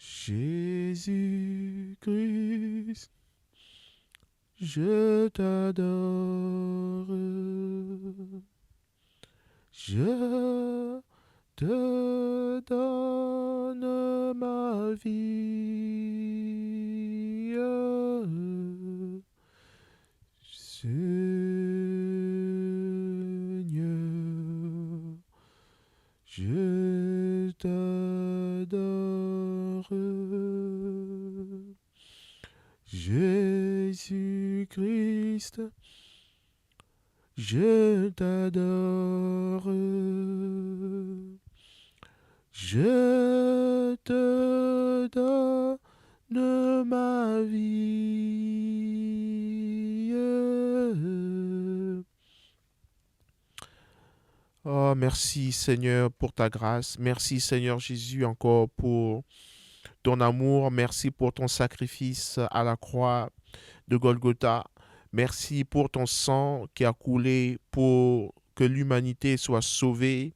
Jésus-Christ, je t'adore. Je te donne ma vie. Seigneur, je t'adore. Jésus-Christ, je t'adore. Je te donne ma vie. Oh, merci Seigneur pour ta grâce. Merci Seigneur Jésus encore pour ton amour. Merci pour ton sacrifice à la croix de Golgotha. Merci pour ton sang qui a coulé pour que l'humanité soit sauvée,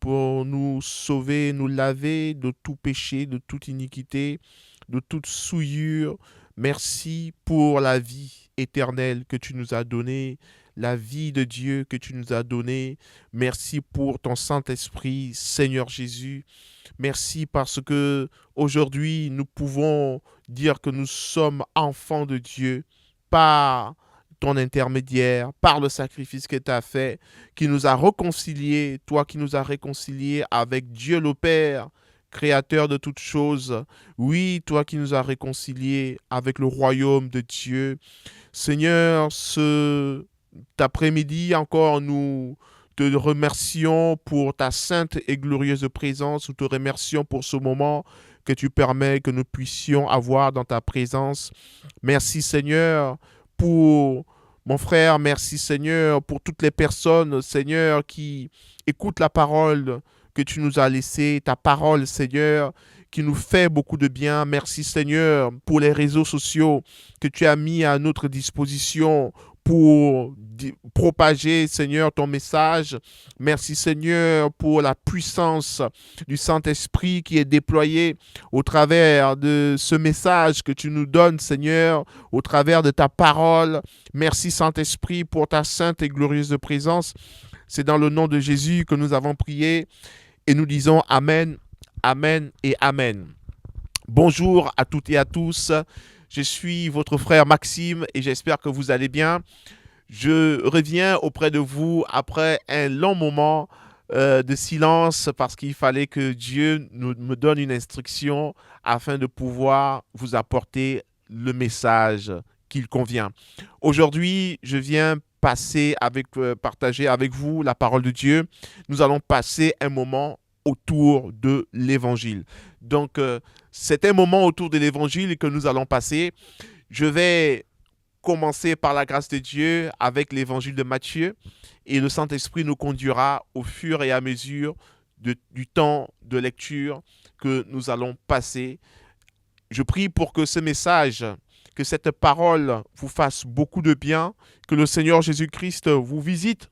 pour nous sauver, nous laver de tout péché, de toute iniquité, de toute souillure. Merci pour la vie éternelle que tu nous as donnée, la vie de Dieu que tu nous as donnée. Merci pour ton Saint-Esprit, Seigneur Jésus. Merci parce que aujourd'hui nous pouvons dire que nous sommes enfants de Dieu par ton intermédiaire, par le sacrifice que tu as fait, qui nous a réconciliés, toi qui nous as réconciliés avec Dieu le Père, créateur de toutes choses. Oui, toi qui nous as réconciliés avec le royaume de Dieu. Seigneur, cet après-midi encore, nous te remercions pour ta sainte et glorieuse présence. Nous te remercions pour ce moment que tu permets que nous puissions avoir dans ta présence. Merci Seigneur pour mon frère. Merci Seigneur pour toutes les personnes, Seigneur, qui écoutent la parole que tu nous as laissée. Ta parole, Seigneur, qui nous fait beaucoup de bien. Merci Seigneur pour les réseaux sociaux que tu as mis à notre disposition pour propager, Seigneur, ton message. Merci, Seigneur, pour la puissance du Saint-Esprit qui est déployée au travers de ce message que tu nous donnes, Seigneur, au travers de ta parole. Merci, Saint-Esprit, pour ta sainte et glorieuse présence. C'est dans le nom de Jésus que nous avons prié et nous disons Amen, Amen et Amen. Bonjour à toutes et à tous. Je suis votre frère Maxime et j'espère que vous allez bien. Je reviens auprès de vous après un long moment de silence parce qu'il fallait que Dieu me donne une instruction afin de pouvoir vous apporter le message qu'il convient. Aujourd'hui, je viens partager avec vous la parole de Dieu. Nous allons passer un moment autour de l'évangile. Donc, c'est un moment autour de l'évangile que nous allons passer. Je vais commencer par la grâce de Dieu avec l'évangile de Matthieu et le Saint-Esprit nous conduira au fur et à mesure du temps de lecture que nous allons passer. Je prie pour que ce message, que cette parole vous fasse beaucoup de bien, que le Seigneur Jésus-Christ vous visite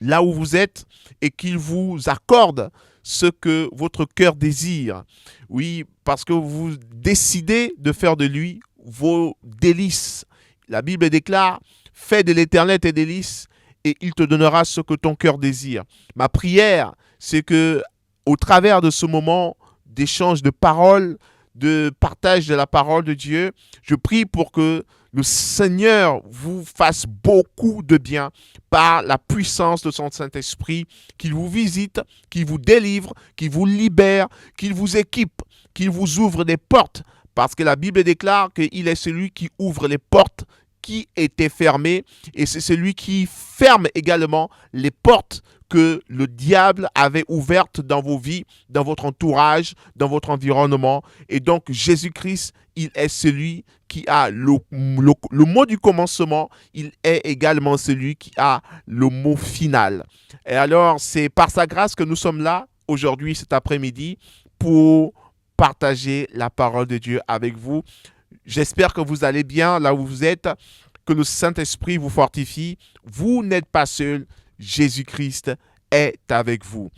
là où vous êtes et qu'il vous accorde ce que votre cœur désire. Oui, parce que vous décidez de faire de lui vos délices. La Bible déclare, fais de l'Éternel tes délices et il te donnera ce que ton cœur désire. Ma prière, c'est que au travers de ce moment d'échange de paroles, de partage de la parole de Dieu, je prie pour que le Seigneur vous fasse beaucoup de bien par la puissance de son Saint-Esprit, qu'il vous visite, qu'il vous délivre, qu'il vous libère, qu'il vous équipe, qu'il vous ouvre des portes. Parce que la Bible déclare qu'il est celui qui ouvre les portes qui étaient fermées et c'est celui qui ferme également les portes que le diable avait ouvertes dans vos vies, dans votre entourage, dans votre environnement. Et donc Jésus-Christ, il est celui qui a le mot du commencement, il est également celui qui a le mot final. Et alors, c'est par sa grâce que nous sommes là aujourd'hui, cet après-midi, pour partager la parole de Dieu avec vous. J'espère que vous allez bien là où vous êtes, que le Saint-Esprit vous fortifie. Vous n'êtes pas seul, Jésus-Christ est avec vous.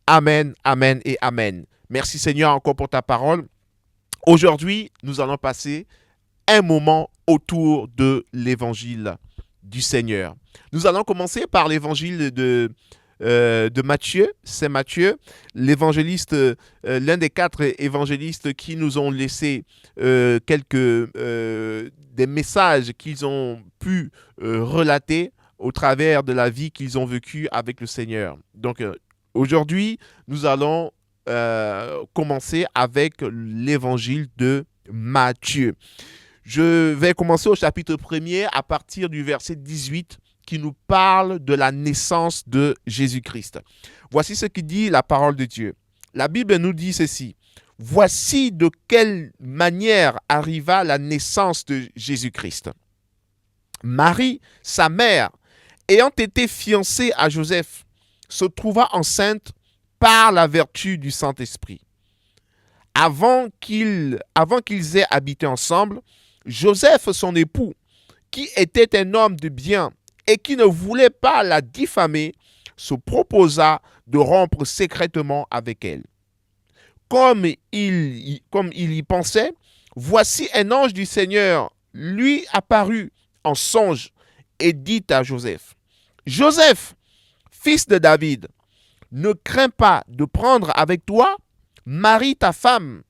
Amen, amen et amen. Merci Seigneur encore pour ta parole. Aujourd'hui, nous allons passer un moment autour de l'évangile du Seigneur. Nous allons commencer par l'évangile de Matthieu. C'est Matthieu, l'évangéliste, l'un des 4 évangélistes qui nous ont laissé des messages qu'ils ont pu relater au travers de la vie qu'ils ont vécue avec le Seigneur. Donc aujourd'hui, nous allons commencer avec l'évangile de Matthieu. Je vais commencer au chapitre 1er à partir du verset 18 qui nous parle de la naissance de Jésus-Christ. Voici ce qui dit la parole de Dieu. La Bible nous dit ceci. Voici de quelle manière arriva la naissance de Jésus-Christ. Marie, sa mère, ayant été fiancée à Joseph, se trouva enceinte par la vertu du Saint-Esprit. Avant qu'ils aient habité ensemble, Joseph, son époux, qui était un homme de bien et qui ne voulait pas la diffamer, se proposa de rompre secrètement avec elle. Comme il y pensait, voici un ange du Seigneur lui apparut en songe et dit à Joseph, « Joseph, fils de David, ne crains pas de prendre avec toi Marie ta femme,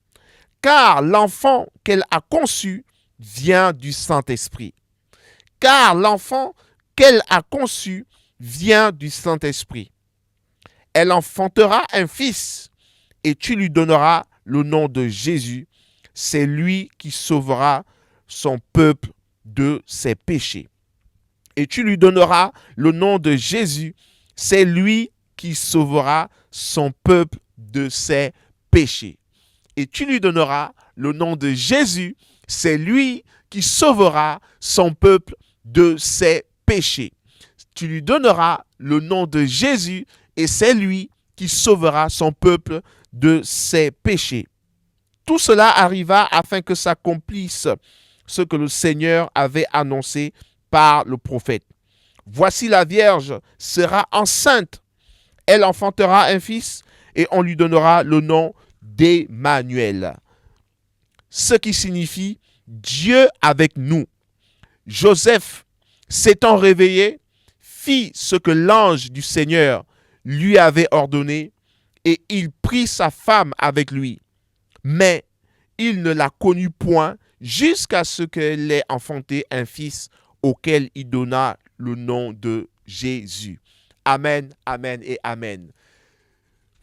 car l'enfant qu'elle a conçu vient du Saint-Esprit. Car l'enfant qu'elle a conçu vient du Saint-Esprit. Elle enfantera un fils et tu lui donneras le nom de Jésus. C'est lui qui sauvera son peuple de ses péchés. Et tu lui donneras le nom de Jésus. C'est lui qui sauvera son peuple de ses péchés. Et tu lui donneras le nom de Jésus. C'est lui qui sauvera son peuple de ses péchés. Tu lui donneras le nom de Jésus et c'est lui qui sauvera son peuple de ses péchés. Tout cela arriva afin que s'accomplisse ce que le Seigneur avait annoncé par le prophète. Voici la Vierge sera enceinte. Elle enfantera un fils et on lui donnera le nom d'Emmanuel. Ce qui signifie Dieu avec nous. Joseph, s'étant réveillé, fit ce que l'ange du Seigneur lui avait ordonné et il prit sa femme avec lui. Mais il ne la connut point jusqu'à ce qu'elle ait enfanté un fils auquel il donna le nom de Jésus. Amen, amen et amen.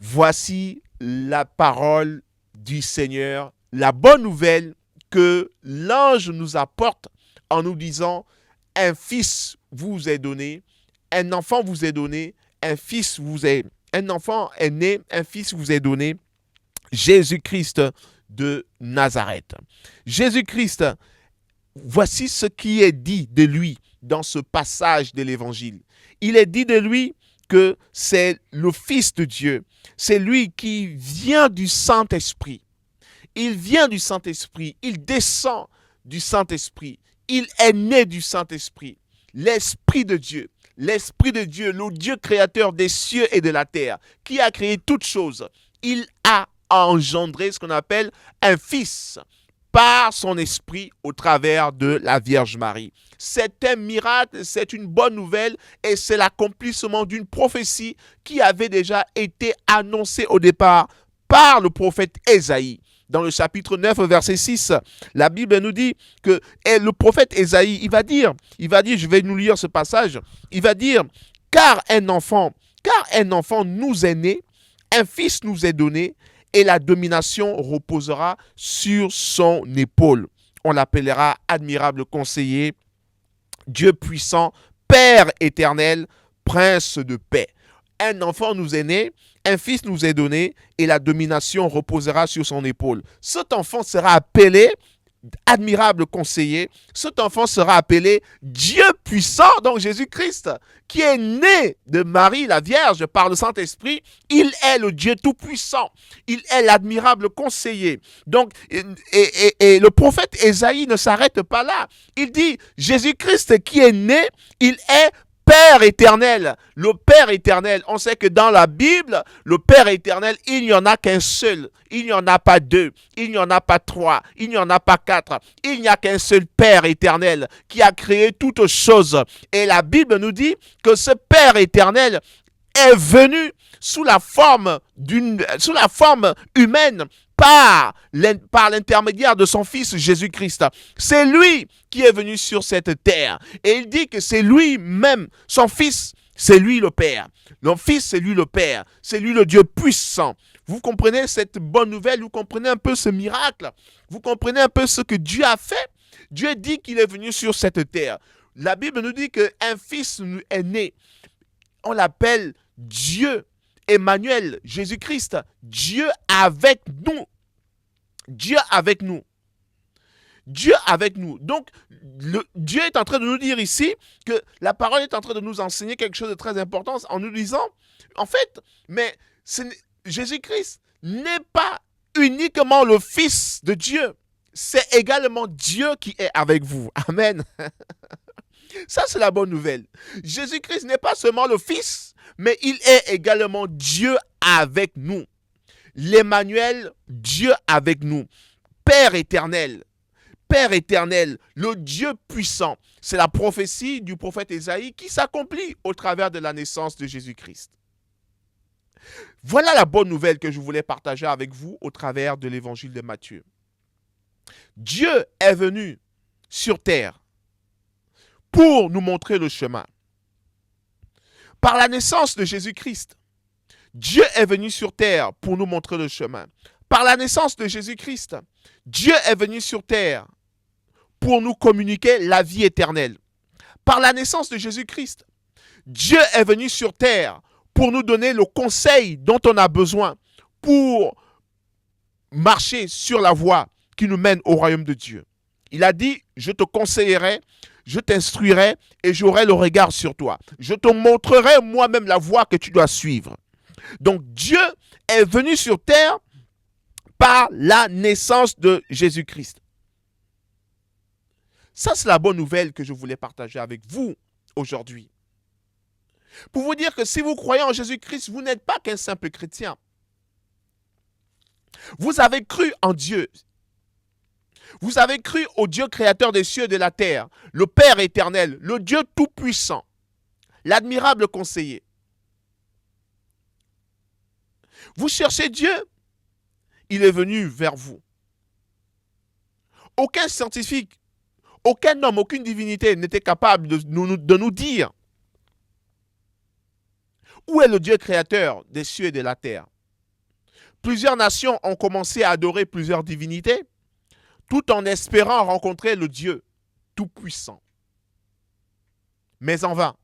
Voici la parole du Seigneur, la bonne nouvelle que l'ange nous apporte en nous disant « Un fils vous est donné, un enfant vous est donné, un enfant est né, un fils vous est donné, Jésus-Christ de Nazareth. » Jésus-Christ, voici ce qui est dit de lui dans ce passage de l'Évangile. Il est dit de lui que c'est le Fils de Dieu, c'est lui qui vient du Saint-Esprit. Il vient du Saint-Esprit, il descend du Saint-Esprit, il est né du Saint-Esprit. L'Esprit de Dieu, le Dieu créateur des cieux et de la terre, qui a créé toutes choses, il a engendré ce qu'on appelle un fils par son esprit au travers de la Vierge Marie. C'est un miracle, c'est une bonne nouvelle et c'est l'accomplissement d'une prophétie qui avait déjà été annoncée au départ par le prophète Ésaïe. Dans le chapitre 9, verset 6, la Bible nous dit que le prophète Ésaïe, il va dire, je vais nous lire ce passage, il va dire, car un enfant nous est né, un fils nous est donné, et la domination reposera sur son épaule. On l'appellera admirable conseiller, Dieu puissant, Père éternel, Prince de paix. Un enfant nous est né, un fils nous est donné et la domination reposera sur son épaule. Cet enfant sera appelé admirable conseiller. Cet enfant sera appelé Dieu puissant, donc Jésus-Christ, qui est né de Marie, la Vierge, par le Saint-Esprit. Il est le Dieu tout-puissant. Il est l'admirable conseiller. Donc, et le prophète Ésaïe ne s'arrête pas là. Il dit Jésus-Christ qui est né, il est Père éternel. Le Père éternel. On sait que dans la Bible, le Père éternel, il n'y en a qu'un seul. Il n'y en a pas deux. Il n'y en a pas trois. Il n'y en a pas quatre. Il n'y a qu'un seul Père éternel qui a créé toutes choses. Et la Bible nous dit que ce Père éternel est venu sous la forme humaine par l'intermédiaire de son Fils Jésus-Christ. C'est lui qui est venu sur cette terre. Et il dit que c'est lui-même, son Fils, c'est lui le Père. Le Fils, c'est lui le Père. C'est lui le Dieu puissant. Vous comprenez cette bonne nouvelle? Vous comprenez un peu ce miracle? Vous comprenez un peu ce que Dieu a fait? Dieu dit qu'il est venu sur cette terre. La Bible nous dit qu'un fils est né. On l'appelle Dieu, Emmanuel, Jésus-Christ, Dieu avec nous. Dieu avec nous. Dieu avec nous. Donc, Dieu est en train de nous dire ici que la parole est en train de nous enseigner quelque chose de très important en nous disant, en fait, mais Jésus-Christ n'est pas uniquement le Fils de Dieu. C'est également Dieu qui est avec vous. Amen. Ça, c'est la bonne nouvelle. Jésus-Christ n'est pas seulement le Fils, mais il est également Dieu avec nous. L'Emmanuel, Dieu avec nous. Père éternel, le Dieu puissant. C'est la prophétie du prophète Ésaïe qui s'accomplit au travers de la naissance de Jésus-Christ. Voilà la bonne nouvelle que je voulais partager avec vous au travers de l'évangile de Matthieu. Dieu est venu sur terre pour nous montrer le chemin. Par la naissance de Jésus-Christ, Dieu est venu sur terre pour nous montrer le chemin. Par la naissance de Jésus-Christ, Dieu est venu sur terre pour nous communiquer la vie éternelle. Par la naissance de Jésus-Christ, Dieu est venu sur terre pour nous donner le conseil dont on a besoin pour marcher sur la voie qui nous mène au royaume de Dieu. Il a dit, je te conseillerai, je t'instruirai et j'aurai le regard sur toi. Je te montrerai moi-même la voie que tu dois suivre. Donc Dieu est venu sur terre par la naissance de Jésus-Christ. Ça, c'est la bonne nouvelle que je voulais partager avec vous aujourd'hui. Pour vous dire que si vous croyez en Jésus-Christ, vous n'êtes pas qu'un simple chrétien. Vous avez cru en Dieu. Vous avez cru au Dieu créateur des cieux et de la terre, le Père éternel, le Dieu tout-puissant, l'admirable conseiller. Vous cherchez Dieu, il est venu vers vous. Aucun scientifique, aucun homme, aucune divinité n'était capable de nous dire où est le Dieu créateur des cieux et de la terre. Plusieurs nations ont commencé à adorer plusieurs divinités, tout en espérant rencontrer le Dieu tout-puissant. Mais en vain,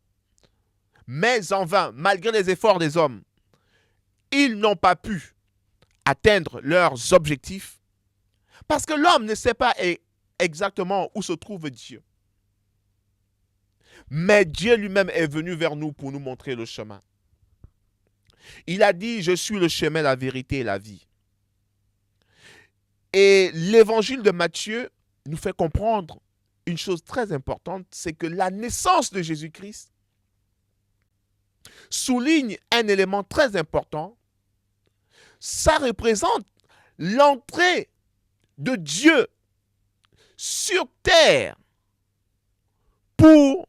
malgré les efforts des hommes, ils n'ont pas pu atteindre leurs objectifs parce que l'homme ne sait pas exactement où se trouve Dieu. Mais Dieu lui-même est venu vers nous pour nous montrer le chemin. Il a dit, je suis le chemin, la vérité et la vie. Et l'évangile de Matthieu nous fait comprendre une chose très importante, c'est que la naissance de Jésus-Christ souligne un élément très important. Ça représente l'entrée de Dieu sur terre pour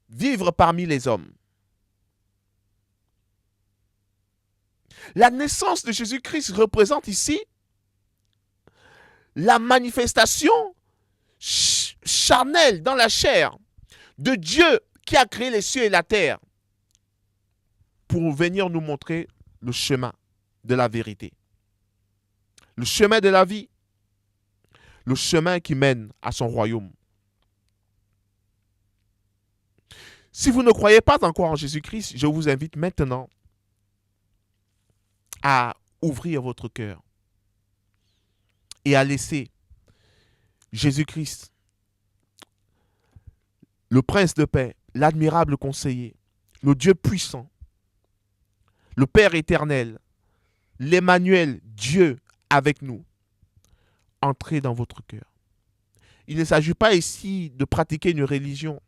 vivre parmi les hommes. La naissance de Jésus-Christ représente ici la manifestation charnelle dans la chair de Dieu qui a créé les cieux et la terre pour venir nous montrer le chemin de la vérité, le chemin de la vie, le chemin qui mène à son royaume. Si vous ne croyez pas encore en Jésus-Christ, je vous invite maintenant à ouvrir votre cœur et à laisser Jésus-Christ, le prince de paix, l'admirable conseiller, le Dieu puissant, le Père éternel, l'Emmanuel, Dieu avec nous, entrer dans votre cœur. Il ne s'agit pas ici de pratiquer une religion,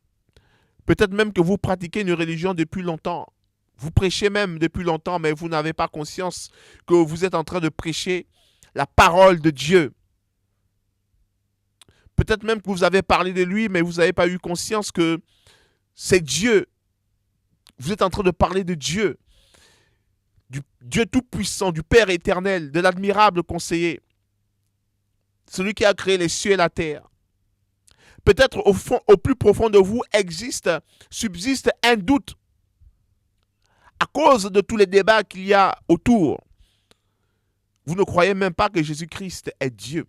Peut-être même que vous pratiquez une religion depuis longtemps. Vous prêchez même depuis longtemps, mais vous n'avez pas conscience que vous êtes en train de prêcher la parole de Dieu. Peut-être même que vous avez parlé de lui, mais vous n'avez pas eu conscience que c'est Dieu. Vous êtes en train de parler de Dieu, du Dieu tout-puissant, du Père éternel, de l'admirable conseiller, celui qui a créé les cieux et la terre. Peut-être au fond, au plus profond de vous subsiste un doute à cause de tous les débats qu'il y a autour. Vous ne croyez même pas que Jésus-Christ est Dieu.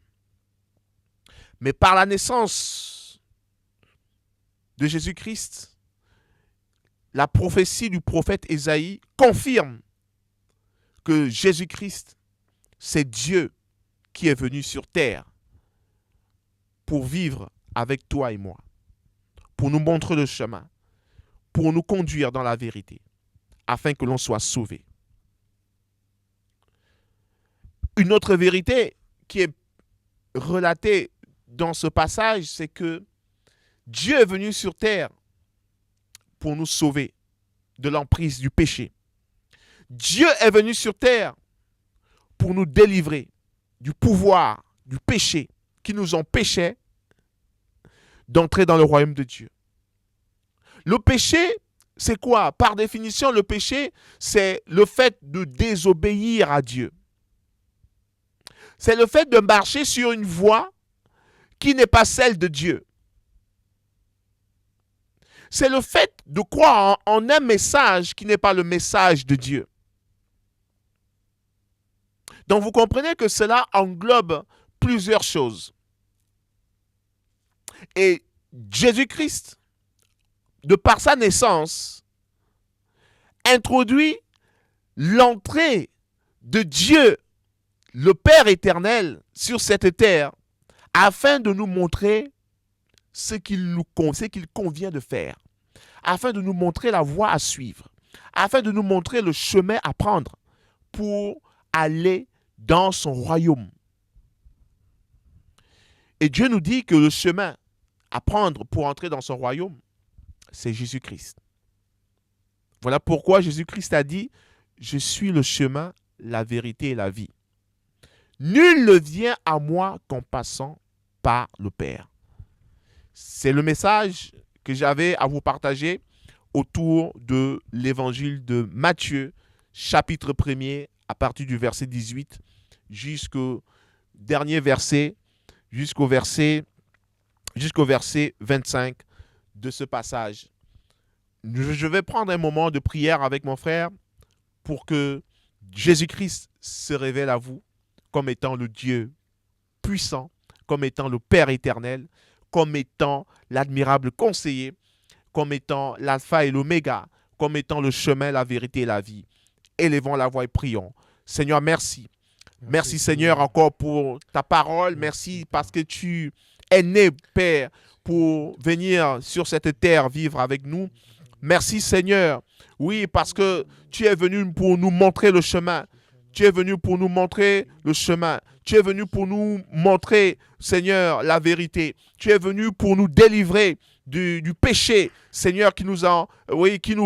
Mais par la naissance de Jésus-Christ, la prophétie du prophète Ésaïe confirme que Jésus-Christ, c'est Dieu qui est venu sur terre pour vivre avec toi et moi, pour nous montrer le chemin, pour nous conduire dans la vérité, afin que l'on soit sauvé. Une autre vérité qui est relatée dans ce passage, c'est que Dieu est venu sur terre pour nous sauver de l'emprise du péché. Dieu est venu sur terre pour nous délivrer du pouvoir du péché qui nous empêchait d'entrer dans le royaume de Dieu. Le péché, c'est quoi? Par définition, le péché, c'est le fait de désobéir à Dieu. C'est le fait de marcher sur une voie qui n'est pas celle de Dieu. C'est le fait de croire en un message qui n'est pas le message de Dieu. Donc vous comprenez que cela englobe plusieurs choses. Et Jésus-Christ, de par sa naissance, introduit l'entrée de Dieu, le Père éternel, sur cette terre, afin de nous montrer ce qu'il convient de faire, afin de nous montrer la voie à suivre, afin de nous montrer le chemin à prendre pour aller dans son royaume. Et Dieu nous dit que le chemin à prendre pour entrer dans son royaume, c'est Jésus-Christ. Voilà pourquoi Jésus-Christ a dit « Je suis le chemin, la vérité et la vie. Nul ne vient à moi qu'en passant par le Père. » C'est le message que j'avais à vous partager autour de l'évangile de Matthieu, chapitre 1er, à partir du verset 18 jusqu'au dernier verset, jusqu'au verset 25 de ce passage. Je vais prendre un moment de prière avec mon frère pour que Jésus-Christ se révèle à vous comme étant le Dieu puissant, comme étant le Père éternel, comme étant l'admirable conseiller, comme étant l'alpha et l'oméga, comme étant le chemin, la vérité et la vie. Élevons la voix et prions. Seigneur, merci. Merci Seigneur encore pour ta parole. Merci parce que tu es né, Père, pour venir sur cette terre vivre avec nous. Merci Seigneur. Oui, parce que tu es venu pour nous montrer le chemin. Tu es venu pour nous montrer le chemin. Tu es venu pour nous montrer, Seigneur, la vérité. Tu es venu pour nous délivrer du péché, Seigneur, qui nous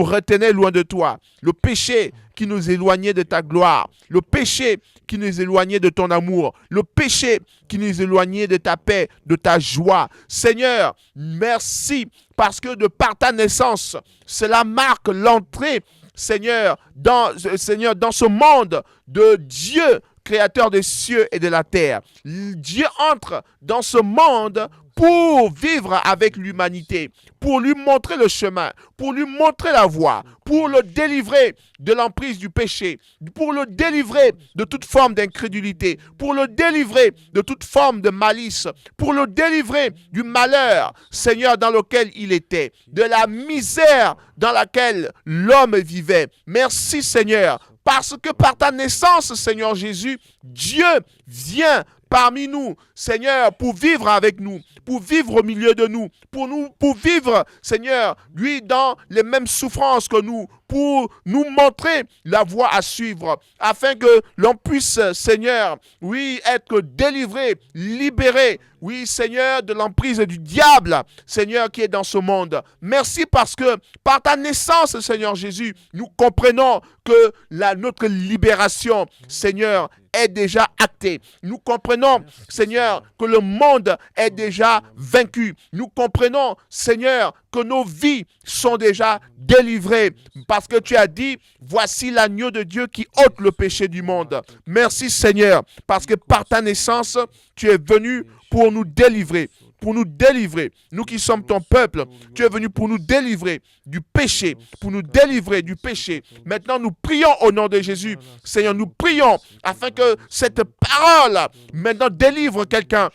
retenait loin de toi. Le péché qui nous éloignait de ta gloire. Le péché qui nous éloignait de ton amour. Le péché qui nous éloignait de ta paix, de ta joie. Seigneur, merci parce que de par ta naissance, cela marque l'entrée, Seigneur, dans ce monde de Dieu, créateur des cieux et de la terre. Dieu entre dans ce monde pour vivre avec l'humanité, pour lui montrer le chemin, pour lui montrer la voie, pour le délivrer de l'emprise du péché, pour le délivrer de toute forme d'incrédulité, pour le délivrer de toute forme de malice, pour le délivrer du malheur, Seigneur, dans lequel il était, de la misère dans laquelle l'homme vivait. Merci, Seigneur, parce que par ta naissance, Seigneur Jésus, Dieu vient parmi nous, Seigneur, pour vivre avec nous, pour vivre au milieu de nous, pour vivre, Seigneur, lui, dans les mêmes souffrances que nous, pour nous montrer la voie à suivre, afin que l'on puisse, Seigneur, oui, être délivré, libéré, oui, Seigneur, de l'emprise du diable, Seigneur, qui est dans ce monde. Merci parce que par ta naissance, Seigneur Jésus, nous comprenons que notre libération, Seigneur, est déjà actée. Nous comprenons, Seigneur, que le monde est déjà vaincu. Nous comprenons, Seigneur, que nos vies sont déjà délivrées. Parce que tu as dit, voici l'agneau de Dieu qui ôte le péché du monde. Merci, Seigneur, parce que par ta naissance, tu es venu pour nous délivrer. Pour nous délivrer, nous qui sommes ton peuple, tu es venu pour nous délivrer du péché, pour nous délivrer du péché. Maintenant, nous prions au nom de Jésus. Seigneur, nous prions afin que cette parole, maintenant, délivre quelqu'un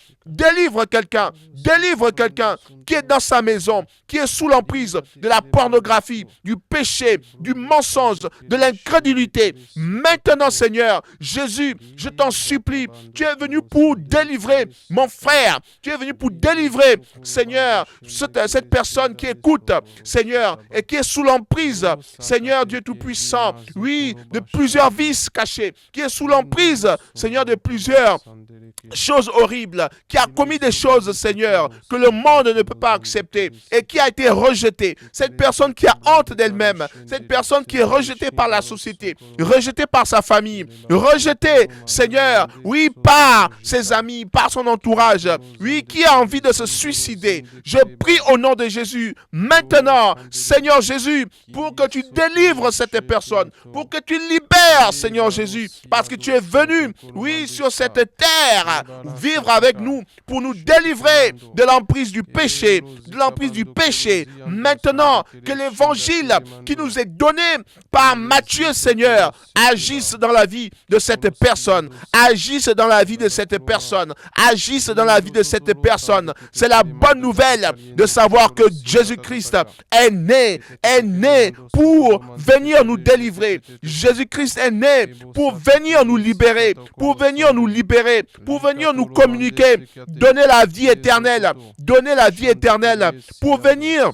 qui est dans sa maison, qui est sous l'emprise de la pornographie, du péché, du mensonge, de l'incrédulité. Maintenant, Seigneur, Jésus, je t'en supplie, tu es venu pour délivrer mon frère, tu es venu pour délivrer, Seigneur, cette personne qui écoute, Seigneur, et qui est sous l'emprise, Seigneur Dieu Tout-Puissant, oui, de plusieurs vices cachés, qui est sous l'emprise, Seigneur, de plusieurs choses horribles, qui a commis des choses, Seigneur, que le monde ne peut pas accepter et qui a été rejetée. Cette personne qui a honte d'elle-même, cette personne qui est rejetée par la société, rejetée par sa famille, rejetée, Seigneur, oui, par ses amis, par son entourage, oui, qui a envie de se suicider. Je prie au nom de Jésus, maintenant, Seigneur Jésus, pour que tu délivres cette personne, pour que tu libères, Seigneur Jésus, parce que tu es venu, oui, sur cette terre, vivre avec nous, pour nous délivrer de l'emprise du péché, Maintenant, que l'évangile qui nous est donné par Matthieu, Seigneur, agisse dans la vie de cette personne, C'est la bonne nouvelle de savoir que Jésus-Christ est né pour venir nous délivrer. Jésus-Christ est né pour venir nous libérer, pour venir nous communiquer, donner la vie éternelle, pour venir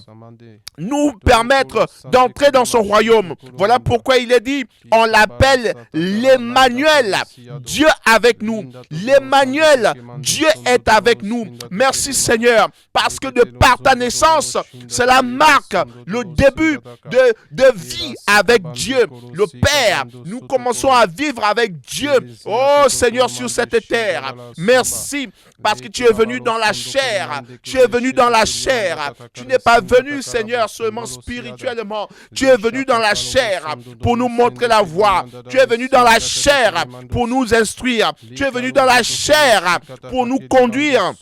nous permettre d'entrer dans son royaume. Voilà pourquoi il est dit, on l'appelle l'Emmanuel, Dieu avec nous. L'Emmanuel, Dieu est avec nous. Merci Seigneur, parce que de par ta naissance, cela marque le début de vie avec Dieu, le Père. Nous commençons à vivre avec Dieu. Oh Seigneur, sur cette terre. Merci, parce que tu es venu dans la chair. Tu n'es pas venu, Seigneur, seulement spirituellement. Tu es venu dans la chair pour nous montrer la voie. Tu es venu dans la chair pour nous instruire. Tu es venu dans la chair pour nous conduire,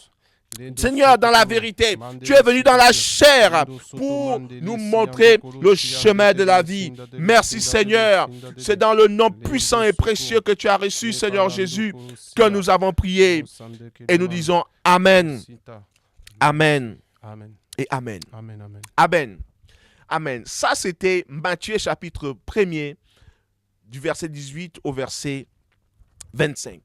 Seigneur, dans la vérité. Tu es venu dans la chair pour nous montrer le chemin de la vie. Merci Seigneur. C'est dans le nom puissant et précieux que tu as reçu, Seigneur Jésus, que nous avons prié. Et nous disons Amen. Amen. Et Amen. Amen. Amen. Ça, c'était Matthieu chapitre 1er, du verset 18 au verset 25.